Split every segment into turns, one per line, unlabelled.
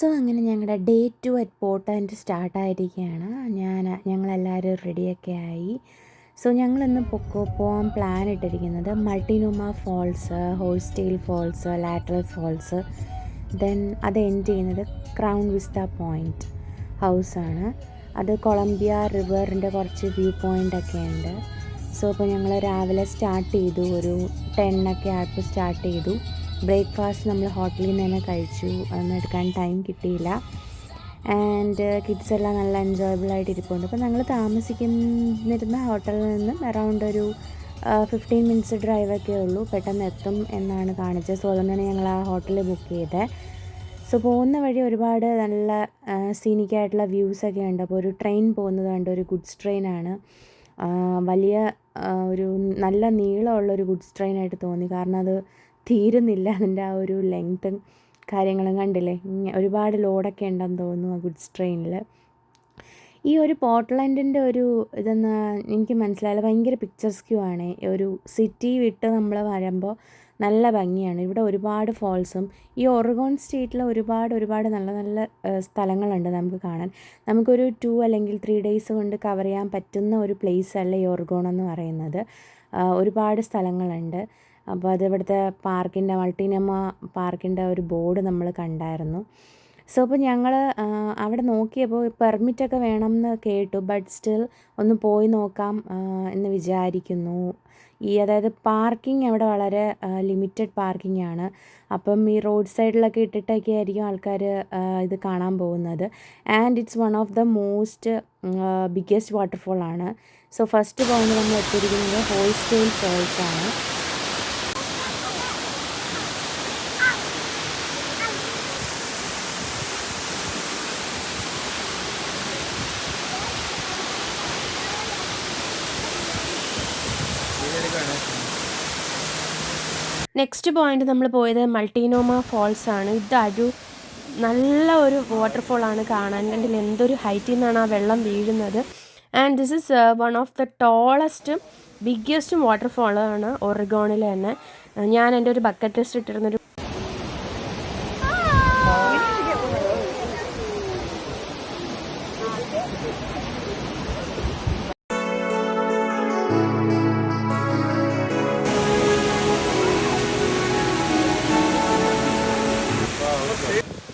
So അങ്ങനെ ഞങ്ങളുടെ day 2 at Portland സ്റ്റാർട്ടായിരിക്കുകയാണ്. ഞങ്ങളെല്ലാവരും റെഡിയൊക്കെ ആയി. സോ ഞങ്ങളിന്ന് പോകാൻ പ്ലാൻ ഇട്ടിരിക്കുന്നത് Multnomah Falls, Horsetail Falls, Latourell Falls, then അത് എൻഡ് ചെയ്യുന്നത് ക്രൗൺ വിസ്റ്റ പോയിൻറ്റ് ഹൗസാണ്. അത് കൊളംബിയ റിവറിൻ്റെ കുറച്ച് വ്യൂ പോയിൻ്റൊക്കെ ഉണ്ട്. സോ ഇപ്പോൾ ഞങ്ങൾ രാവിലെ സ്റ്റാർട്ട് ചെയ്തു, ഒരു 10 ആയപ്പോൾ സ്റ്റാർട്ട് ചെയ്തു. ബ്രേക്ക്ഫാസ്റ്റ് നമ്മൾ ഹോട്ടലിൽ നിന്ന് തന്നെ കഴിച്ചു, അതൊന്നും എടുക്കാൻ ടൈം കിട്ടിയില്ല. ആൻഡ് കിഡ്സ് എല്ലാം നല്ല എൻജോയബിളായിട്ട് ഇരിപ്പുണ്ട്. അപ്പോൾ ഞങ്ങൾ താമസിക്കുന്നിരുന്ന ഹോട്ടലിൽ നിന്നും അറൗണ്ട് ഒരു 15 മിനിറ്റ്സ് ഡ്രൈവൊക്കെ ഉള്ളൂ, പെട്ടെന്ന് എത്തും എന്നാണ് കാണിച്ചത്. സോ അതുകൊണ്ടാണ് ഞങ്ങൾ ആ ഹോട്ടലിൽ ബുക്ക് ചെയ്തത്. സോ പോകുന്ന വഴി ഒരുപാട് നല്ല സീനിക്കായിട്ടുള്ള വ്യൂസൊക്കെ ഉണ്ട്. അപ്പോൾ ഒരു ട്രെയിൻ പോകുന്നത് കണ്ട്, ഒരു ഗുഡ്സ് ട്രെയിനാണ്. വലിയ ഒരു നല്ല നീളമുള്ളൊരു ഗുഡ്സ് ട്രെയിനായിട്ട് തോന്നി, കാരണം അത് തീരുന്നില്ല. അതിൻ്റെ ആ ഒരു ലെങ്ത്തും കാര്യങ്ങളും കണ്ടില്ലേ, ഒരുപാട് ലോഡൊക്കെ ഉണ്ടെന്ന് തോന്നുന്നു ആ ഗുഡ്സ് ട്രെയിനിൽ. ഈ ഒരു പോർട്ട്ലാൻഡിൻ്റെ ഒരു ഇതെന്ന് എനിക്ക് മനസ്സിലായില്ല, ഭയങ്കര പിക്ചർസ്ക്യൂ ആണ്. ഒരു സിറ്റി വിട്ട് നമ്മൾ വരുമ്പോൾ നല്ല ഭംഗിയാണ്. ഇവിടെ ഒരുപാട് ഫോൾസും, ഈ ഒറഗോൺ സ്റ്റേറ്റിൽ ഒരുപാട് നല്ല നല്ല സ്ഥലങ്ങളുണ്ട് നമുക്ക് കാണാൻ. നമുക്കൊരു 2 അല്ലെങ്കിൽ 3 ഡേയ്സ് കൊണ്ട് കവർ ചെയ്യാൻ പറ്റുന്ന ഒരു പ്ലേസ് അല്ല ഈ ഒറഗോൺ എന്ന് പറയുന്നത്. ഒരുപാട് സ്ഥലങ്ങളുണ്ട്. അപ്പോൾ അത് ഇവിടുത്തെ പാർക്കിൻ്റെ, മൾട്ടിനൂമ പാർക്കിൻ്റെ ഒരു ബോർഡ് നമ്മൾ കണ്ടായിരുന്നു. സോ അപ്പോൾ ഞങ്ങൾ അവിടെ നോക്കിയപ്പോൾ പെർമിറ്റൊക്കെ വേണമെന്ന് കേട്ടു, ബട്ട് സ്റ്റിൽ ഒന്ന് പോയി നോക്കാം എന്ന് വിചാരിക്കുന്നു. അതായത് പാർക്കിംഗ് അവിടെ വളരെ ലിമിറ്റഡ് പാർക്കിംഗ് ആണ്. അപ്പം ഈ റോഡ് സൈഡിലൊക്കെ ഇട്ടിട്ടൊക്കെ ആയിരിക്കും ആൾക്കാർ ഇത് കാണാൻ പോകുന്നത്. And it's one of the most biggest waterfall ആണ്. സോ ഫസ്റ്റ് പോയിന്റ് നമ്മൾ എത്തിയിരിക്കുന്നത് ഹോഴ്സ്ടെയിൽ ഫോൾസ് ആണ്.
നെക്സ്റ്റ് പോയിന്റ് നമ്മൾ പോയത് മൾട്ടിനൂമ ഫോൾസ് ആണ്. ഇതൊരു നല്ല ഒരു വാട്ടർഫോളാണ് കാണാൻ. കണ്ടില്ല എന്തൊരു ഹൈറ്റിൽ നിന്നാണ് ആ വെള്ളം വീഴുന്നത്. And this is one of the ടോളസ്റ്റും ബിഗ്ഗസ്റ്റും വാട്ടർഫോളാണ് ഒറഗോണിൽ തന്നെ. ഞാൻ എൻ്റെ ഒരു ബക്കറ്റ് ലിസ്റ്റ് ഇട്ടിരുന്നൊരു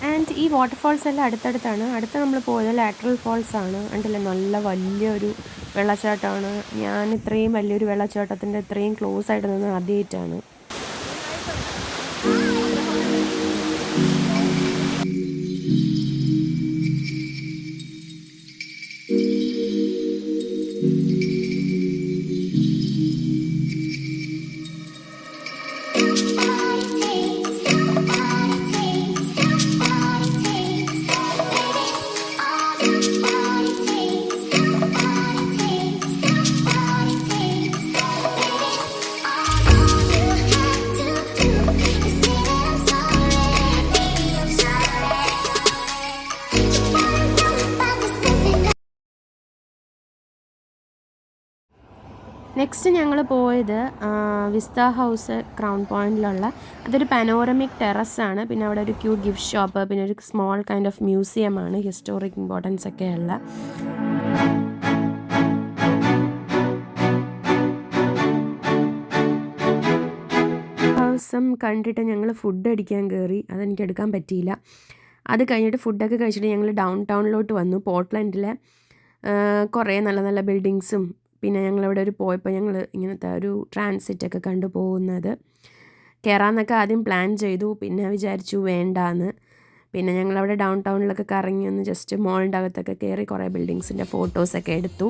ആൻഡ് ഈ വാട്ടർഫോൾസ് എല്ലാം അടുത്തടുത്താണ്. അടുത്ത് നമ്മൾ പോയത് ലാറ്ററൽ ഫോൾസ് ആണ്. കണ്ടില്ലേ നല്ല വലിയൊരു വെള്ളച്ചാട്ടമാണ്. ഞാൻ ഇത്രയും വലിയൊരു വെള്ളച്ചാട്ടത്തിൻ്റെ ഇത്രയും ക്ലോസ് ആയിട്ട് നിന്ന് ആദ്യമായിട്ടാണ്. നെക്സ്റ്റ് ഞങ്ങൾ പോയത് വിസ്ത ഹൗസ് ക്രൗൺ പോയിൻറ്റിലുള്ള, അതൊരു പനോറമിക് ടെറസാണ്. പിന്നെ അവിടെ ഒരു ക്യൂട്ട് ഗിഫ്റ്റ് ഷോപ്പ്, പിന്നെ ഒരു സ്മോൾ കൈൻഡ് ഓഫ് മ്യൂസിയമാണ്, ഹിസ്റ്റോറിക് ഇമ്പോർട്ടൻസ് ഒക്കെ ഉള്ള. ദിവസം കണ്ടിട്ട് ഞങ്ങൾ ഫുഡ് അടിക്കാൻ കയറി, അതെനിക്ക് എടുക്കാൻ പറ്റിയില്ല. അത് കഴിഞ്ഞിട്ട് ഫുഡൊക്കെ കഴിച്ചിട്ട് ഞങ്ങൾ ഡൗൺ ടൗണിലോട്ട് വന്നു. പോർട്ട്ലാൻഡിലെ കുറേ നല്ല നല്ല ബിൽഡിങ്സും, പിന്നെ ഞങ്ങളിവിടെ പോയപ്പോൾ ഞങ്ങൾ ഇങ്ങനത്തെ ഒരു ട്രാൻസിറ്റൊക്കെ കണ്ടു പോകുന്നത് കയറാമെന്നൊക്കെ ആദ്യം പ്ലാൻ ചെയ്തു, പിന്നെ വിചാരിച്ചു വേണ്ടാന്ന്. പിന്നെ ഞങ്ങളവിടെ ഡൗൺ ടൗണിലൊക്കെ കറങ്ങി ഒന്ന് ജസ്റ്റ് മോളിൻ്റെ അകത്തൊക്കെ കയറി കുറേ ബിൽഡിങ്സിൻ്റെ ഫോട്ടോസൊക്കെ എടുത്തു.